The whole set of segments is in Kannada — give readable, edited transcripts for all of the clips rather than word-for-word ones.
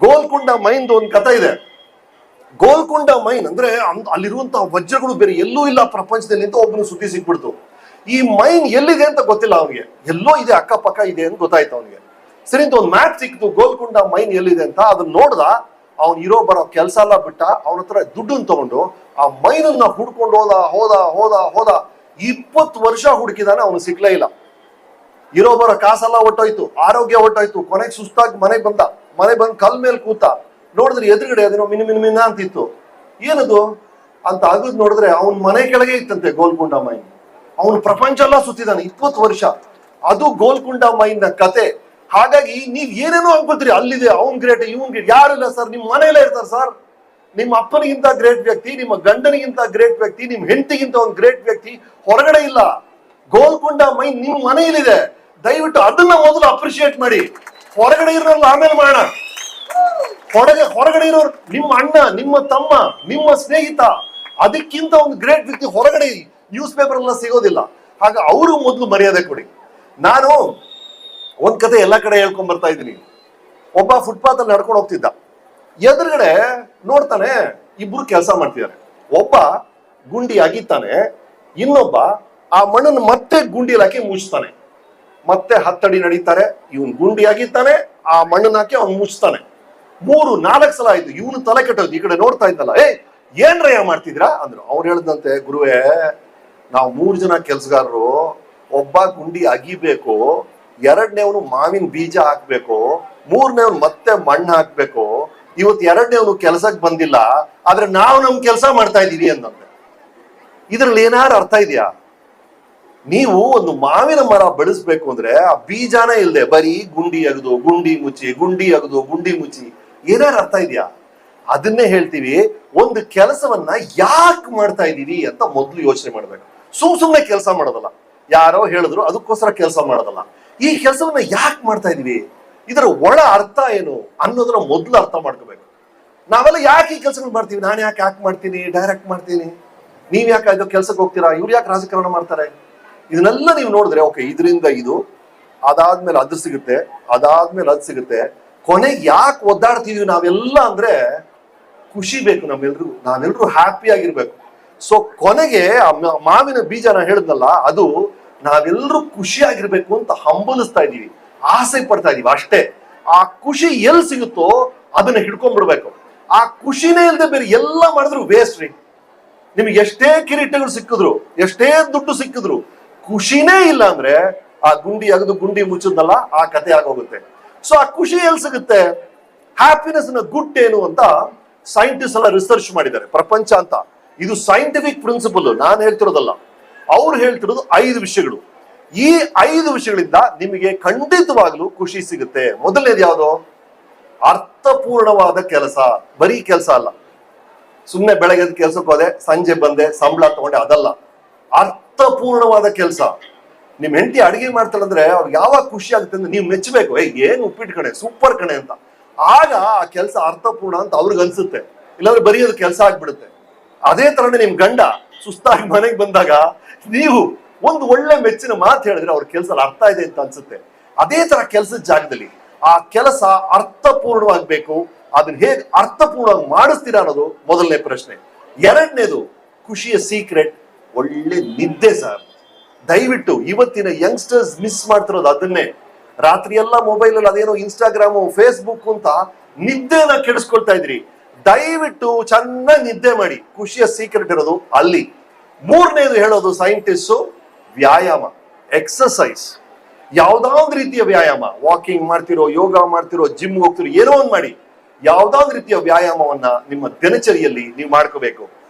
ಗೋಲ್ಕೊಂಡ ಮೈನ್ದು ಒಂದು ಕಥೆ ಇದೆ. ಗೋಲ್ಕೊಂಡ ಮೈನ್ ಅಂದ್ರೆ ಅಲ್ಲಿರುವಂತಹ ವಜ್ರಗಳು ಬೇರೆ ಎಲ್ಲೂ ಇಲ್ಲ ಪ್ರಪಂಚದಲ್ಲಿ ಅಂತ ಒಬ್ಬನು ಸುದ್ದಿ ಸಿಕ್ಬಿಡ್ತು. ಈ ಮೈನ್ ಎಲ್ಲಿದೆ ಅಂತ ಗೊತ್ತಿಲ್ಲ ಅವನಿಗೆ, ಎಲ್ಲೋ ಇದೆ ಅಕ್ಕಪಕ್ಕ ಇದೆ ಅಂತ ಗೊತ್ತಾಯ್ತು ಅವನಿಗೆ. ಸರಿ ಅಂತ ಒಂದು ಮ್ಯಾಪ್ ಸಿಕ್ತು, ಗೋಲ್ಕೊಂಡ ಮೈನ್ ಎಲ್ಲಿದೆ ಅಂತ. ಅದನ್ನ ನೋಡ್ದ, ಅವ್ನು ಇರೋ ಬರೋ ಕೆಲಸ ಎಲ್ಲ ಬಿಟ್ಟ, ಅವನ ಹತ್ರ ದುಡ್ಡನ್ನು ತಗೊಂಡು ಆ ಮೈನನ್ನ ಹುಡ್ಕೊಂಡು ಹೋದ ಹೋದ ಹೋದ ಹೋದ 20 ವರ್ಷ ಹುಡುಕಿದಾನೆ, ಅವನು ಸಿಕ್ಲೇ ಇಲ್ಲ. ಇರೋ ಬರೋ ಕಾಸೆಲ್ಲ ಹೊಟ್ಟೋಯ್ತು, ಆರೋಗ್ಯ ಹೊಟ್ಟೋಯ್ತು, ಕೊನೆಗೆ ಸುಸ್ತಾಗಿ ಮನೆಗೆ ಬಂದು ಕಲ್ ಮೇಲೆ ಕೂತ. ನೋಡಿದ್ರೆ ಎದುರುಗಡೆ ಅದೇನೋ ಮಿನ ಅಂತಿತ್ತು. ಏನದು ಅಂತ ಅಗದ್ ನೋಡಿದ್ರೆ ಅವನ್ ಮನೆ ಕೆಳಗೆ ಇತ್ತಂತೆ ಗೋಲ್ಕೊಂಡ ಮೈನ್. ಅವನು ಪ್ರಪಂಚ ಎಲ್ಲ ಸುತ್ತಿದ್ದಾನೆ 20 ವರ್ಷ. ಅದು ಗೋಲ್ಕೊಂಡ ಮೈನ್ ನ ಕತೆ. ಹಾಗಾಗಿ ನೀವ್ ಏನೇನೋ ಅನ್ಕೊಳ್ತೀರಿ, ಅಲ್ಲಿದೆ ಅವನ್ ಗ್ರೇಟ್ ಇವನ್ ಗ್ರೇಟ್. ಯಾರಿಲ್ಲ ಸರ್, ನಿಮ್ ಮನೆಯಲ್ಲೇ ಇರ್ತಾರೆ ಸರ್. ನಿಮ್ಮ ಅಪ್ಪನಿಗಿಂತ ಗ್ರೇಟ್ ವ್ಯಕ್ತಿ, ನಿಮ್ಮ ಗಂಡನಿಗಿಂತ ಗ್ರೇಟ್ ವ್ಯಕ್ತಿ, ನಿಮ್ ಹೆಂಡತಿಗಿಂತ ಒಂದು ಗ್ರೇಟ್ ವ್ಯಕ್ತಿ ಹೊರಗಡೆ ಇಲ್ಲ. ಗೋಲ್ಕೊಂಡ ಮೈನ್ ನಿಮ್ ಮನೆಯಲ್ಲಿದೆ. ದಯವಿಟ್ಟು ಅದನ್ನ ಮೊದಲು ಅಪ್ರಿಶಿಯೇಟ್ ಮಾಡಿ. ಹೊರಗಡೆ ಇರೋಲ್ಲ ಆಮೇಲೆ ಮಾಡೋಣ. ಹೊರಗಡೆ ಇರೋರು ನಿಮ್ಮ ಅಣ್ಣ, ನಿಮ್ಮ ತಮ್ಮ, ನಿಮ್ಮ ಸ್ನೇಹಿತ, ಅದಕ್ಕಿಂತ ಒಂದು ಗ್ರೇಟ್ ವ್ಯಕ್ತಿ ಹೊರಗಡೆ ನ್ಯೂಸ್ ಪೇಪರ್ ಎಲ್ಲ ಸಿಗೋದಿಲ್ಲ. ಹಾಗ ಅವರು ಮೊದಲು ಮರ್ಯಾದೆ ಕೊಡಿ. ನಾನು ಒಂದ್ ಕತೆ ಎಲ್ಲ ಕಡೆ ಹೇಳ್ಕೊಂಡ್ ಬರ್ತಾ ಇದ್ದೀನಿ. ಒಬ್ಬ ಫುಟ್ಪಾತ್ ಅಲ್ಲಿ ನಡ್ಕೊಂಡು ಹೋಗ್ತಿದ್ದ. ಎದುರುಗಡೆ ನೋಡ್ತಾನೆ ಇಬ್ರು ಕೆಲಸ ಮಾಡ್ತಿದ್ದಾರೆ. ಒಬ್ಬ ಗುಂಡಿ ಅಗಿತಾನೆ, ಇನ್ನೊಬ್ಬ ಆ ಮಣ್ಣನ್ನು ಮತ್ತೆ ಗುಂಡಿಯಲ್ಲಿ ಹಾಕಿ ಮುಚ್ತಾನೆ. ಮತ್ತೆ 10 ಅಡಿ ನಡೀತಾರೆ, ಇವನ್ ಗುಂಡಿ ಅಗಿತಾನೆ, ಆ ಮಣ್ಣನ್ನ ಹಾಕಿ ಅವ್ನು ಮುಚ್ತಾನೆ. 3-4 ಸಲ ಆಯ್ತು. ಇವನು ತಲೆ ಕೆಟ್ಟೋದು, ಈ ಕಡೆ ನೋಡ್ತಾ ಇದ್ದಲ್ಲ, ಏನ್ರಯ್ಯ ಮಾಡ್ತಿದ್ರಾ ಅಂದ್ರು. ಅವ್ರು ಹೇಳ್ದಂತೆ, ಗುರುವೇ ನಾವು 3 ಜನ ಕೆಲ್ಸಗಾರರು, ಒಬ್ಬ ಗುಂಡಿ ಅಗಿಬೇಕು, 2ನೇವನು ಮಾವಿನ ಬೀಜ ಹಾಕ್ಬೇಕು, 3ನೇವನು ಮತ್ತೆ ಮಣ್ಣು ಹಾಕ್ಬೇಕು. ಇವತ್ತು 2ನೇವನು ಕೆಲ್ಸಕ್ಕೆ ಬಂದಿಲ್ಲ, ಆದ್ರೆ ನಾವು ನಮ್ ಕೆಲಸ ಮಾಡ್ತಾ ಇದೀವಿ ಅಂದಂತೆ. ಇದ್ರಲ್ಲಿ ಏನಾರು ಅರ್ಥ ಇದೆಯಾ? ನೀವು ಒಂದು ಮಾವಿನ ಮರ ಬೆಳೆಸ್ಬೇಕು ಅಂದ್ರೆ ಆ ಬೀಜಾನೇ ಇಲ್ಲದೆ ಬರೀ ಗುಂಡಿ ಅಗದು ಗುಂಡಿ ಮುಚ್ಚಿ, ಗುಂಡಿ ಅಗದು ಗುಂಡಿ ಮುಚ್ಚಿ, ಏನಾರು ಅರ್ಥ ಇದೆಯಾ? ಅದನ್ನೇ ಹೇಳ್ತೀವಿ, ಒಂದು ಕೆಲಸವನ್ನ ಯಾಕೆ ಮಾಡ್ತಾ ಇದೀವಿ ಅಂತ ಮೊದಲು ಯೋಚನೆ ಮಾಡ್ಬೇಕು. ಸುಮ್ನೆ ಕೆಲಸ ಮಾಡೋದಲ್ಲ, ಯಾರೋ ಹೇಳಿದ್ರು ಅದಕ್ಕೋಸ್ಕರ ಕೆಲಸ ಮಾಡೋದಲ್ಲ. ಈ ಕೆಲಸವನ್ನ ಯಾಕೆ ಮಾಡ್ತಾ ಇದೀವಿ, ಇದರ ಒಳ ಅರ್ಥ ಏನು ಅನ್ನೋದನ್ನ ಮೊದಲು ಅರ್ಥ ಮಾಡ್ಕೋಬೇಕು. ನಾವೆಲ್ಲ ಯಾಕೆ ಈ ಕೆಲಸಗಳು ಮಾಡ್ತೀವಿ? ನಾನು ಯಾಕೆ ಮಾಡ್ತೀನಿ, ಡೈರೆಕ್ಟ್ ಮಾಡ್ತೀನಿ, ನೀವ್ ಯಾಕೆ ಇದು ಕೆಲ್ಸಕ್ಕೆ ಹೋಗ್ತೀರಾ, ಇವ್ರು ಯಾಕೆ ರಾಜಕಾರಣ ಮಾಡ್ತಾರೆ? ಇದನ್ನೆಲ್ಲ ನೀವು ನೋಡಿದ್ರೆ ಓಕೆ, ಇದರಿಂದ ಇದು, ಅದಾದ್ಮೇಲೆ ಅದು ಸಿಗುತ್ತೆ, ಅದಾದ್ಮೇಲೆ ಅದು ಸಿಗುತ್ತೆ. ಕೊನೆಗೆ ಯಾಕೆ ಒದ್ದಾಡ್ತಿದೀವಿ ನಾವೆಲ್ಲ ಅಂದ್ರೆ ಖುಷಿ ಬೇಕು ನಾವೆಲ್ರೂ ಹ್ಯಾಪಿ ಆಗಿರ್ಬೇಕು. ಸೊ ಕೊನೆಗೆ ಮಾವಿನ ಬೀಜ ನಾ ಹೇಳಿದ್ನಲ್ಲ, ಅದು ನಾವೆಲ್ಲರೂ ಖುಷಿಯಾಗಿರ್ಬೇಕು ಅಂತ ಹಂಬಲಿಸ್ತಾ ಇದೀವಿ, ಆಸೆ ಪಡ್ತಾ ಇದೀವಿ ಅಷ್ಟೇ. ಆ ಖುಷಿ ಎಲ್ಲಿ ಸಿಗುತ್ತೋ ಅದನ್ನ ಹಿಡ್ಕೊಂಡ್ಬಿಡ್ಬೇಕು. ಆ ಖುಷಿನೇ ಇಲ್ಲದೆ ಬೇರೆ ಎಲ್ಲ ಮಾಡಿದ್ರು ವೇಸ್ಟ್ ರೀ. ನಿಮ್ಗೆ ಎಷ್ಟೇ ಕಿರೀಟಗಳು ಸಿಕ್ಕಿದ್ರು, ಎಷ್ಟೇ ದುಡ್ಡು ಸಿಕ್ಕಿದ್ರು, ಖುಷಿನೇ ಇಲ್ಲ ಅಂದ್ರೆ ಆ ಗುಂಡಿ ಅಗದು ಗುಂಡಿ ಮುಚ್ಚದ್ನಲ್ಲ, ಆ ಕತೆ ಆಗೋಗುತ್ತೆ. ಸೊ ಆ ಖುಷಿ ಎಲ್ಲಿ ಸಿಗುತ್ತೆ? ಹ್ಯಾಪಿನೆಸ್ ನ ಗುಡ್ ಏನು ಅಂತ ಸೈಂಟಿಸ್ಟ್ ಎಲ್ಲ ರಿಸರ್ಚ್ ಮಾಡಿದ್ದಾರೆ, ಪ್ರಪಂಚ ಅಂತ. ಇದು ಸೈಂಟಿಫಿಕ್ ಪ್ರಿನ್ಸಿಪಲ್, ನಾನು ಹೇಳ್ತಿರೋದಲ್ಲ. ಅವ್ರು ಹೇಳ್ತಿರೋದು 5 ವಿಷಯಗಳು. ಈ 5 ವಿಷಯಗಳಿಂದ ನಿಮಗೆ ಖಂಡಿತವಾಗ್ಲೂ ಖುಷಿ ಸಿಗುತ್ತೆ. ಮೊದಲನೇದು ಯಾವುದು? ಅರ್ಥಪೂರ್ಣವಾದ ಕೆಲಸ. ಬರೀ ಕೆಲಸ ಅಲ್ಲ, ಸುಮ್ಮನೆ ಬೆಳಗ್ಗೆ ಕೆಲ್ಸಕ್ಕೆ ಹೋದೆ, ಸಂಜೆ ಬಂದೆ, ಸಂಬಳ ತಗೊಂಡೆ, ಅದಲ್ಲ. ಅರ್ಥಪೂರ್ಣವಾದ ಕೆಲಸ. ನಿಮ್ ಹೆಂಡತಿ ಅಡಿಗೆ ಮಾಡ್ತಾಳಂದ್ರೆ ಅವ್ರಿಗೆ ಯಾವಾಗ ಖುಷಿ ಆಗುತ್ತೆ ಅಂದ್ರೆ ನೀವು ಮೆಚ್ಚಬೇಕು, ಏನ್ ಉಪ್ಪಿಟ್ಟು ಕಣೆ, ಸೂಪರ್ ಕಣೆ ಅಂತ. ಆಗ ಆ ಕೆಲಸ ಅರ್ಥಪೂರ್ಣ ಅಂತ ಅವ್ರಿಗೆ ಅನ್ಸುತ್ತೆ. ಇಲ್ಲಾಂದ್ರೆ ಬರೀ ಅದು ಕೆಲಸ ಆಗ್ಬಿಡುತ್ತೆ. ಅದೇ ತರನೇ ನಿಮ್ ಗಂಡ ಸುಸ್ತಾಗಿ ಮನೆಗೆ ಬಂದಾಗ ನೀವು ಒಂದು ಒಳ್ಳೆ ಮೆಚ್ಚಿನ ಮಾತು ಹೇಳಿದ್ರೆ ಅವ್ರ ಕೆಲಸ ಅರ್ಥ ಇದೆ ಅಂತ ಅನ್ಸುತ್ತೆ. ಅದೇ ತರ ಕೆಲಸದ ಜಾಗದಲ್ಲಿ ಆ ಕೆಲಸ ಅರ್ಥಪೂರ್ಣವಾಗ್ಬೇಕು. ಅದನ್ನ ಹೇಗೆ ಅರ್ಥಪೂರ್ಣವಾಗಿ ಮಾಡಿಸ್ತೀರಾ ಅನ್ನೋದು ಮೊದಲನೇ ಪ್ರಶ್ನೆ. 2ನೇದು ಖುಷಿಯ ಸೀಕ್ರೆಟ್, ಒಳ್ಳೆ ನಿದ್ದೆ ಸರ್. ದಯವಿಟ್ಟು ಇವತ್ತಿನ ಯಂಗ್ಸ್ಟರ್ಸ್ ಮಿಸ್ ಮಾಡ್ತಿರೋದು ಅದನ್ನೇ. ರಾತ್ರಿ ಎಲ್ಲ ಮೊಬೈಲ್ ಅಲ್ಲಿ ಅದೇನೋ ಇನ್ಸ್ಟಾಗ್ರಾಮು, ಫೇಸ್ಬುಕ್ ಅಂತ ನಿದ್ದೆನ ಕೆಡಿಸ್ಕೊಳ್ತಾ ಇದ್ರಿ. ದಯವಿಟ್ಟು ಚೆನ್ನಾಗಿ ನಿದ್ದೆ ಮಾಡಿ. ಖುಷಿಯ ಸೀಕ್ರೆಟ್ ಇರೋದು ಅಲ್ಲಿ. 3ನೇದು ಹೇಳೋದು ಸೈಂಟಿಸ್ಟ್, ವ್ಯಾಯಾಮ, ಎಕ್ಸರ್ಸೈಸ್. ಯಾವ್ದಾವ್ದು ರೀತಿಯ ವ್ಯಾಯಾಮ, ವಾಕಿಂಗ್ ಮಾಡ್ತಿರೋ, ಯೋಗ ಮಾಡ್ತಿರೋ, ಜಿಮ್ ಹೋಗ್ತಿರೋ, ಏನೋ ಒಂದು ಮಾಡಿ, ಯಾವ್ದಾವ್ದು ರೀತಿಯ ವ್ಯಾಯಾಮವನ್ನ ನಿಮ್ಮ ದಿನಚರಿಯಲ್ಲಿ ನೀವು ಮಾಡ್ಕೋಬೇಕು.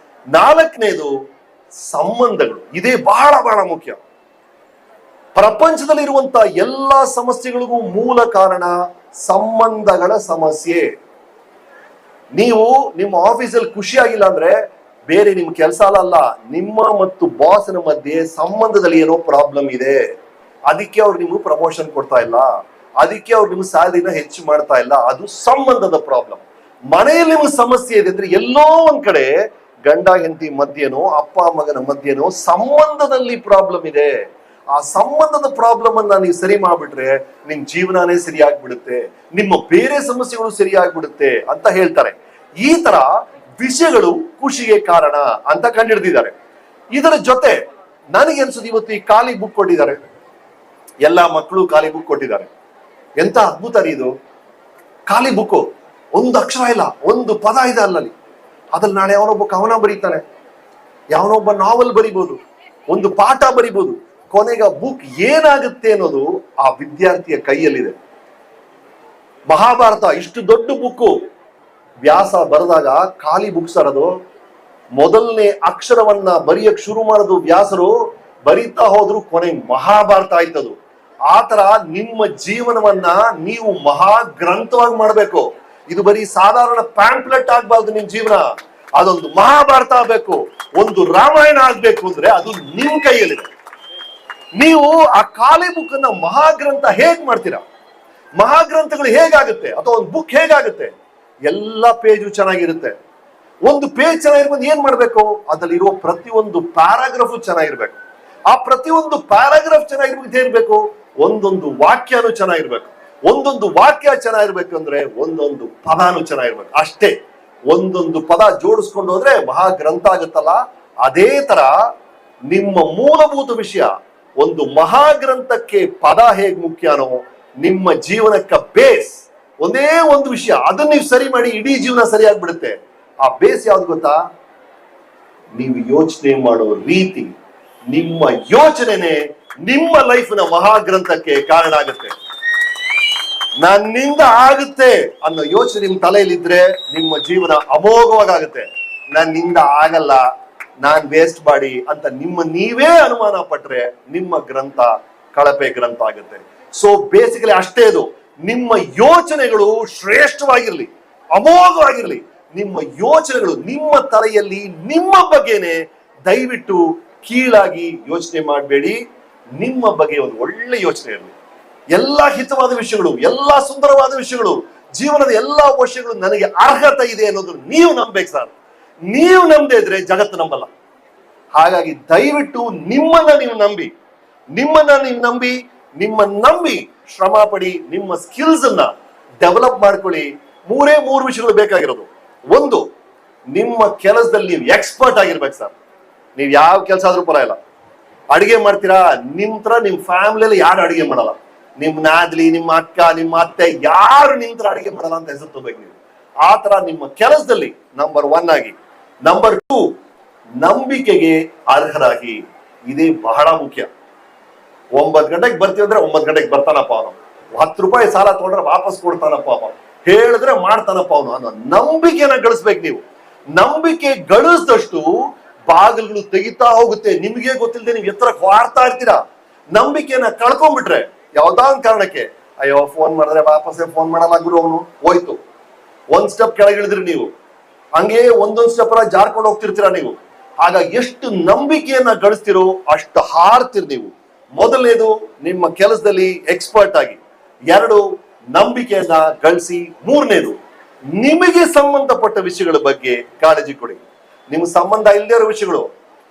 4ನೇದು ಸಂಬಂಧಗಳು. ಇದೇ ಬಹಳ ಬಹಳ ಮುಖ್ಯ. ಪ್ರಪಂಚದಲ್ಲಿರುವಂತ ಎಲ್ಲಾ ಸಮಸ್ಯೆಗಳಿಗೂ ಮೂಲ ಕಾರಣ ಸಂಬಂಧಗಳ ಸಮಸ್ಯೆ. ನೀವು ನಿಮ್ಮ ಆಫೀಸಲ್ಲಿ ಖುಷಿಯಾಗಿಲ್ಲ ಅಂದ್ರೆ ಬೇರೆ ನಿಮ್ ಕೆಲಸ ಅಲ್ಲ, ನಿಮ್ಮ ಮತ್ತು ಬಾಸ್ನ ಮಧ್ಯೆ ಸಂಬಂಧದಲ್ಲಿ ಏನೋ ಪ್ರಾಬ್ಲಮ್ ಇದೆ. ಅದಕ್ಕೆ ಅವ್ರು ನಿಮ್ಗೆ ಪ್ರಮೋಷನ್ ಕೊಡ್ತಾ ಇಲ್ಲ, ಅದಕ್ಕೆ ಅವ್ರು ನಿಮ್ಗೆ ಸ್ಯಾಲರಿನ ಹೆಚ್ಚು ಮಾಡ್ತಾ ಇಲ್ಲ. ಅದು ಸಂಬಂಧದ ಪ್ರಾಬ್ಲಮ್. ಮನೆಯಲ್ಲಿ ನಿಮ್ಗೆ ಸಮಸ್ಯೆ ಇದೆ ಅಂದ್ರೆ ಎಲ್ಲೋ ಒಂದ್ ಕಡೆ ಗಂಡ ಹೆಂಡತಿ ಮಧ್ಯನೋ, ಅಪ್ಪ ಮಗನ ಮಧ್ಯನೋ ಸಂಬಂಧದಲ್ಲಿ ಪ್ರಾಬ್ಲಮ್ ಇದೆ. ಆ ಸಂಬಂಧದ ಪ್ರಾಬ್ಲಮ್ ಅನ್ನ ನೀವು ಸರಿ ಮಾಡ್ಬಿಟ್ರೆ ನಿಮ್ ಜೀವನನೇ ಸರಿಯಾಗ್ಬಿಡುತ್ತೆ, ನಿಮ್ಮ ಬೇರೆ ಸಮಸ್ಯೆಗಳು ಸರಿಯಾಗ್ಬಿಡುತ್ತೆ ಅಂತ ಹೇಳ್ತಾರೆ. ಈ ತರ ವಿಷಯಗಳು ಖುಷಿಗೆ ಕಾರಣ ಅಂತ ಕಂಡುಹಿಡಿದಿದ್ದಾರೆ. ಇದರ ಜೊತೆ ನನಗೆ ಅನ್ಸುದು, ಇವತ್ತು ಈ ಖಾಲಿ ಬುಕ್ ಕೊಟ್ಟಿದ್ದಾರೆ, ಎಲ್ಲಾ ಮಕ್ಕಳು ಖಾಲಿ ಬುಕ್ ಕೊಟ್ಟಿದ್ದಾರೆ. ಎಂತ ಅದ್ಭುತ ರೀ ಇದು. ಖಾಲಿ ಬುಕ್, ಒಂದು ಅಕ್ಷರ ಇಲ್ಲ, ಒಂದು ಪದ ಇದೆ ಅಲ್ಲಲ್ಲಿ. ಅದ್ರಲ್ಲಿ ನಾಳೆ ಯಾವನೊಬ್ಬ ಕವನ ಬರೀತಾನೆ, ಯಾವನೊಬ್ಬ ನಾವೆಲ್ ಬರಿಬಹುದು, ಒಂದು ಪಾಠ ಬರಿಬಹುದು. ಕೊನೆಗೆ ಬುಕ್ ಏನಾಗುತ್ತೆ ಅನ್ನೋದು ಆ ವಿದ್ಯಾರ್ಥಿಯ ಕೈಯಲ್ಲಿದೆ. ಮಹಾಭಾರತ ಇಷ್ಟು ದೊಡ್ಡ ಬುಕ್ಕು, ವ್ಯಾಸ ಬರೆದಾಗ ಖಾಲಿ ಬುಕ್ಸ್ ಅದು. ಮೊದಲನೇ ಅಕ್ಷರವನ್ನ ಬರೆಯಕ್ ಶುರು ಮಾಡೋದು ವ್ಯಾಸರು, ಬರೀತಾ ಹೋದ್ರು ಕೊನೆಗೆ ಮಹಾಭಾರತ ಆಯ್ತದು. ಆ ತರ ನಿಮ್ಮ ಜೀವನವನ್ನ ನೀವು ಮಹಾ ಗ್ರಂಥವಾಗಿ ಮಾಡ್ಬೇಕು. ಇದು ಬರೀ ಸಾಧಾರಣ ಪ್ಯಾಂಪ್ಲೆಟ್ ಆಗ್ಬಾರ್ದು. ನಿಮ್ ಜೀವನ ಅದೊಂದು ಮಹಾಭಾರತ ಆಗ್ಬೇಕು, ಒಂದು ರಾಮಾಯಣ ಆಗ್ಬೇಕು. ಅಂದ್ರೆ ಅದು ನಿಮ್ ಕೈಯಲ್ಲಿದೆ. ನೀವು ಆ ಖಾಲಿ ಬುಕ್ ಅನ್ನ ಮಹಾಗ್ರಂಥ ಹೇಗ್ ಮಾಡ್ತೀರಾ? ಮಹಾಗ್ರಂಥಗಳು ಹೇಗಾಗುತ್ತೆ, ಅಥವಾ ಒಂದು ಬುಕ್ ಹೇಗಾಗುತ್ತೆ? ಎಲ್ಲ ಪೇಜು ಚೆನ್ನಾಗಿರುತ್ತೆ. ಒಂದು ಪೇಜ್ ಚೆನ್ನಾಗಿರ್ಬೋದು, ಏನ್ ಮಾಡ್ಬೇಕು? ಅದರಲ್ಲಿರುವ ಪ್ರತಿಯೊಂದು ಪ್ಯಾರಾಗ್ರಾಫ್ ಚೆನ್ನಾಗಿರ್ಬೇಕು. ಆ ಪ್ರತಿಯೊಂದು ಪ್ಯಾರಾಗ್ರಾಫ್ ಚೆನ್ನಾಗಿರ್ಬೇಕು. ಇರ್ಬೇಕು, ಒಂದೊಂದು ವಾಕ್ಯನೂ ಚೆನ್ನಾಗಿರ್ಬೇಕು. ಒಂದೊಂದು ವಾಕ್ಯ ಚೆನ್ನಾಗಿರ್ಬೇಕು ಅಂದ್ರೆ ಒಂದೊಂದು ಪದಾನು ಚೆನ್ನಾಗಿರ್ಬೇಕು. ಅಷ್ಟೇ, ಒಂದೊಂದು ಪದ ಜೋಡಿಸ್ಕೊಂಡು ಹೋದ್ರೆ ಮಹಾಗ್ರಂಥ ಆಗುತ್ತಲ್ಲ. ಅದೇ ತರ ನಿಮ್ಮ ಮೂಲಭೂತ ವಿಷಯ, ಒಂದು ಮಹಾಗ್ರಂಥಕ್ಕೆ ಪದ ಹೇಗ್ ಮುಖ್ಯನೋ, ನಿಮ್ಮ ಜೀವನಕ್ಕೆ ಬೇಸ್ ಒಂದೇ ಒಂದು ವಿಷಯ, ಅದನ್ನ ನೀವು ಸರಿ ಮಾಡಿ ಇಡೀ ಜೀವನ ಸರಿಯಾಗ್ಬಿಡುತ್ತೆ. ಆ ಬೇಸ್ ಯಾವ್ದು ಗೊತ್ತಾ? ನೀವು ಯೋಚನೆ ಮಾಡೋ ರೀತಿ. ನಿಮ್ಮ ಯೋಚನೆನೇ ನಿಮ್ಮ ಲೈಫ್ನ ಮಹಾಗ್ರಂಥಕ್ಕೆ ಕಾರಣ ಆಗುತ್ತೆ. ನನ್ನಿಂದ ಆಗುತ್ತೆ ಅನ್ನೋ ಯೋಚನೆ ನಿಮ್ ತಲೆಯಲ್ಲಿದ್ರೆ ನಿಮ್ಮ ಜೀವನ ಅಮೋಘವಾಗುತ್ತೆ. ನನ್ನಿಂದ ಆಗಲ್ಲ, ನಾನ್ ವೇಸ್ಟ್ ಮಾಡಿ ಅಂತ ನೀವೇ ಅನುಮಾನ ಪಟ್ರೆ ನಿಮ್ಮ ಗ್ರಂಥ ಕಳಪೆ ಗ್ರಂಥ ಆಗುತ್ತೆ. ಸೊ ಬೇಸಿಕಲಿ ಅಷ್ಟೇ, ಇದು ನಿಮ್ಮ ಯೋಚನೆಗಳು ಶ್ರೇಷ್ಠವಾಗಿರ್ಲಿ, ಅಮೋಘವಾಗಿರ್ಲಿ. ನಿಮ್ಮ ಯೋಚನೆಗಳು ನಿಮ್ಮ ತಲೆಯಲ್ಲಿ ನಿಮ್ಮ ಬಗ್ಗೆನೆ ದಯವಿಟ್ಟು ಕೀಳಾಗಿ ಯೋಚನೆ ಮಾಡಬೇಡಿ. ನಿಮ್ಮ ಬಗ್ಗೆ ಒಂದು ಒಳ್ಳೆ ಯೋಚನೆ ಇರಲಿ. ಎಲ್ಲಾ ಹಿತವಾದ ವಿಷಯಗಳು, ಎಲ್ಲಾ ಸುಂದರವಾದ ವಿಷಯಗಳು, ಜೀವನದ ಎಲ್ಲಾ ವಿಷಯಗಳು ನನಗೆ ಅರ್ಹತೆ ಇದೆ ಅನ್ನೋದು ನೀವು ನಂಬೇಕು ಸರ್. ನೀವು ನಂಬದೇ ಇದ್ರೆ ಜಗತ್ತು ನಂಬಲ್ಲ. ಹಾಗಾಗಿ ದಯವಿಟ್ಟು ನಿಮ್ಮನ್ನ ನೀವು ನಂಬಿ, ನಂಬಿ ಶ್ರಮ ಪಡಿ, ನಿಮ್ಮ ಸ್ಕಿಲ್ಸ್ ಅನ್ನ ಡೆವಲಪ್ ಮಾಡ್ಕೊಳ್ಳಿ. ಮೂರು ವಿಷಯಗಳು ಬೇಕಾಗಿರೋದು. ಒಂದು, ನಿಮ್ಮ ಕೆಲಸದಲ್ಲಿ ನೀವು ಎಕ್ಸ್ಪರ್ಟ್ ಆಗಿರ್ಬೇಕು ಸರ್. ನೀವು ಯಾವ ಕೆಲಸ ಆದ್ರೂ ಪರವಾಗಿಲ್ಲ. ಅಡಿಗೆ ಮಾಡ್ತೀರಾ, ನಿಮ್ ಫ್ಯಾಮಿಲಿಯಲ್ಲಿ ಯಾರು ಅಡಿಗೆ ಮಾಡಲ್ಲ. ನಿಮ್ ನಾದ್ಲಿ, ನಿಮ್ಮ ಅಕ್ಕ, ನಿಮ್ಮ ಅತ್ತೆ ಯಾರು ನಿಂತರ ಅಡಿಗೆ ಮಾಡಲ್ಲ ಅಂತ ಹೆಸರು ತಗೋಬೇಕು ನೀವು. ಆ ತರ ನಿಮ್ಮ ಕೆಲಸದಲ್ಲಿ ನಂಬರ್ 1 ಆಗಿ. ನಂಬರ್ 2, ನಂಬಿಕೆಗೆ ಅರ್ಹರಾಗಿ. ಇದೇ ಬಹಳ ಮುಖ್ಯ. 9 ಗಂಟೆಗೆ ಬರ್ತೀವಿ ಅಂದ್ರೆ 9 ಗಂಟೆಗೆ ಬರ್ತಾನಪ್ಪ ಅವನು. 10 ರೂಪಾಯಿ ಸಾಲ ತಗೊಂಡ್ರೆ ವಾಪಸ್ ಕೊಡ್ತಾನಪ್ಪ ಅವನು. ಹೇಳಿದ್ರೆ ಮಾಡ್ತಾನಪ್ಪ ಅವನು ಅನ್ನೋ ನಂಬಿಕೆನ ಗಳಿಸ್ಬೇಕು ನೀವು. ನಂಬಿಕೆ ಗಳಿಸಿದಷ್ಟು ಬಾಗಿಲುಗಳು ತೆಗಿತಾ ಹೋಗುತ್ತೆ. ನಿಮಗೆ ಗೊತ್ತಿಲ್ಲದೆ ನೀವು ಎತ್ತರಕ್ಕೆ ಹಾರ್ತಾ ಇರ್ತೀರಾ. ನಂಬಿಕೆನ ಕಳ್ಕೊಂಡ್ಬಿಟ್ರೆ ಯಾವ್ದಾ ಒಂದು ಕಾರಣಕ್ಕೆ, ಅಯ್ಯೋ ಫೋನ್ ಮಾಡಿದ್ರೆ ವಾಪಸ್ಸೇ ಫೋನ್ ಮಾಡಲ್ಲ ಗುರು ಅವನು, ಹೋಯ್ತು. ಒಂದ್ ಸ್ಟೆಪ್ ಕೆಳಗಿಳಿದ್ರಿ ನೀವು, ಹಂಗೆ ಒಂದೊಂದ್ ಸ್ಟೆಪ್ ಜಾರ್ಕೊಂಡು ಹೋಗ್ತಿರ್ತೀರಾ ನೀವು. ಆಗ ಎಷ್ಟು ನಂಬಿಕೆಯನ್ನ ಗಳಿಸ್ತಿರೋ ಅಷ್ಟು ಹಾರ್ತಿರ್ ನೀವು. ಮೊದಲನೇದು, ನಿಮ್ಮ ಕೆಲಸದಲ್ಲಿ ಎಕ್ಸ್ಪರ್ಟ್ ಆಗಿ. 2, ನಂಬಿಕೆಯನ್ನ ಗಳಿಸಿ. 3ನೇದು, ನಿಮಗೆ ಸಂಬಂಧಪಟ್ಟ ವಿಷಯಗಳ ಬಗ್ಗೆ ಕಾಳಜಿ ಕೊಡಿ. ನಿಮ್ಗೆ ಸಂಬಂಧ ಇಲ್ಲದೇ ಇರೋ ವಿಷಯಗಳು,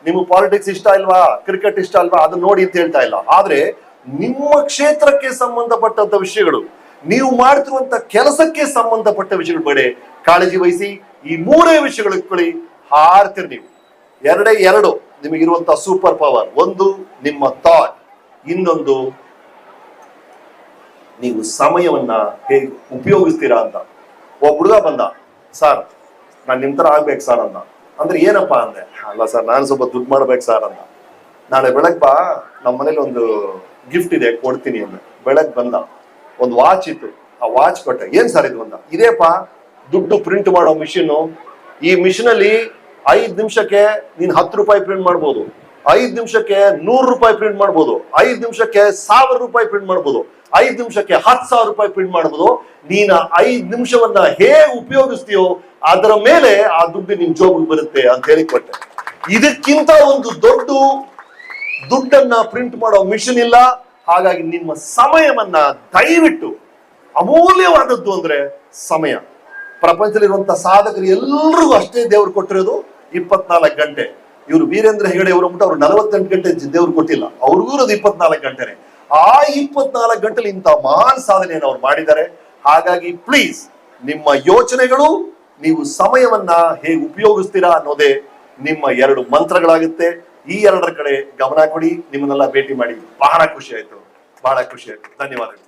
ನಿಮ್ಗೆ ಪಾಲಿಟಿಕ್ಸ್ ಇಷ್ಟ ಇಲ್ವಾ, ಕ್ರಿಕೆಟ್ ಇಷ್ಟ ಅಲ್ವಾ, ಅದನ್ನ ನೋಡಿ ಅಂತ ಹೇಳ್ತಾ ಇಲ್ಲ. ಆದ್ರೆ ನಿಮ್ಮ ಕ್ಷೇತ್ರಕ್ಕೆ ಸಂಬಂಧಪಟ್ಟಂತ ವಿಷಯಗಳು, ನೀವು ಮಾಡ್ತಿರುವಂತ ಕೆಲಸಕ್ಕೆ ಸಂಬಂಧಪಟ್ಟ ವಿಷಯಗಳ ಬಗ್ಗೆ ಕಾಳಜಿ ವಹಿಸಿ. ಈ 3 ವಿಷಯಗಳು ಇಟ್ಕೊಳ್ಳಿ, ಹಾರ್ತಿರ್ ನೀವು. 2 ನಿಮಗಿರುವಂತ ಸೂಪರ್ ಪವರ್. ಒಂದು ನಿಮ್ಮ ಥಾಟ್, ಇನ್ನೊಂದು ನೀವು ಸಮಯವನ್ನ ಹೇಗೆ ಉಪಯೋಗಿಸ್ತೀರಾ ಅಂತ. ಒಬ್ಬ ಹುಡುಗ ಬಂದ, ಸರ್ ನಾನು ನಿಮ್ ತರ ಆಗ್ಬೇಕು ಸರ್ ಅಂದ. ಅಂದ್ರೆ ಏನಪ್ಪಾ ಅಂದೆ. ಅಲ್ಲ ಸರ್, ನಾನು ಸ್ವಲ್ಪ ದುಡ್ಡು ಮಾಡ್ಬೇಕು ಸರ್ ಅಂದ. ನಾಳೆ ಬೆಳಗ್ಗೆ ಬಾ, ನಮ್ಮ ಮನೇಲಿ ಒಂದು ಗಿಫ್ಟ್ ಇದೆ ಕೊಡ್ತೀನಿ ಅಂದೆ. ಬೆಳಗ್ಗೆ ಬಂದ, ಒಂದು ವಾಚ್ ಇತ್ತು, ಆ ವಾಚ್ ಕೊಟ್ಟೆ. ಏನ್ ಸರ್ ಇದು ಅಂದ. ಇದೇಪಾ ದುಡ್ಡು ಪ್ರಿಂಟ್ ಮಾಡೋ ಮಿಷಿನ್. ಈ ಮಿಷಿನ್ ಅಲ್ಲಿ 5 ನಿಮಿಷಕ್ಕೆ ನೀನ್ 10 ರೂಪಾಯಿ ಪ್ರಿಂಟ್ ಮಾಡ್ಬೋದು, 5 ನಿಮಿಷಕ್ಕೆ 100 ರೂಪಾಯಿ ಪ್ರಿಂಟ್ ಮಾಡ್ಬೋದು, 5 ನಿಮಿಷಕ್ಕೆ 1000 ರೂಪಾಯಿ ಪ್ರಿಂಟ್ ಮಾಡ್ಬೋದು, 5 ನಿಮಿಷಕ್ಕೆ 10,000 ರೂಪಾಯಿ ಪ್ರಿಂಟ್ ಮಾಡ್ಬೋದು. ನೀನ 5 ನಿಮಿಷವನ್ನ ಹೇಗೆ ಉಪಯೋಗಿಸ್ತೀಯೋ ಅದರ ಮೇಲೆ ಆ ದುಡ್ಡು ನಿಮ್ ಜೋಬಿಗೆ ಬರುತ್ತೆ ಅಂತ ಹೇಳಿ ಕೊಟ್ಟೆ. ಇದಕ್ಕಿಂತ ಒಂದು ದೊಡ್ಡ ದುಡ್ಡನ್ನ ಪ್ರಿಂಟ್ ಮಾಡೋ ಮಿಷನ್ ಇಲ್ಲ. ಹಾಗಾಗಿ ನಿಮ್ಮ ಸಮಯವನ್ನ ದಯವಿಟ್ಟು, ಅಮೂಲ್ಯವಾದದ್ದು ಅಂದ್ರೆ ಸಮಯ. ಪ್ರಪಂಚದಲ್ಲಿರುವಂತಹ ಸಾಧಕರು ಎಲ್ರಿಗೂ ಅಷ್ಟೇ ದೇವರು ಕೊಟ್ಟಿರೋದು 24 ಗಂಟೆ. ಇವರು ವೀರೇಂದ್ರ ಹೆಗಡೆ ಅವರು ಅವರು 48 ಗಂಟೆ ದೇವ್ರು ಕೊಟ್ಟಿಲ್ಲ, ಅವ್ರಿಗೂ ಇರೋದು 24 ಗಂಟೆನೆ. ಆ 24 ಗಂಟೆಲಿ ಇಂಥ ಮಹಾನ್ ಸಾಧನೆಯನ್ನು ಅವ್ರು ಮಾಡಿದ್ದಾರೆ. ಹಾಗಾಗಿ ಪ್ಲೀಸ್ ನಿಮ್ಮ ಯೋಚನೆಗಳು, ನೀವು ಸಮಯವನ್ನ ಹೇಗೆ ಉಪಯೋಗಿಸ್ತೀರಾ ಅನ್ನೋದೇ ನಿಮ್ಮ 2 ಮಂತ್ರಗಳಾಗುತ್ತೆ. ಈ 2ರ ಕಡೆ ಗಮನ ಕೊಡಿ. ನಿಮ್ಮನ್ನೆಲ್ಲ ಭೇಟಿ ಮಾಡಿ ಬಹಳ ಖುಷಿ ಆಯ್ತು, ಬಹಳ ಖುಷಿ ಆಯ್ತು. ಧನ್ಯವಾದಗಳು.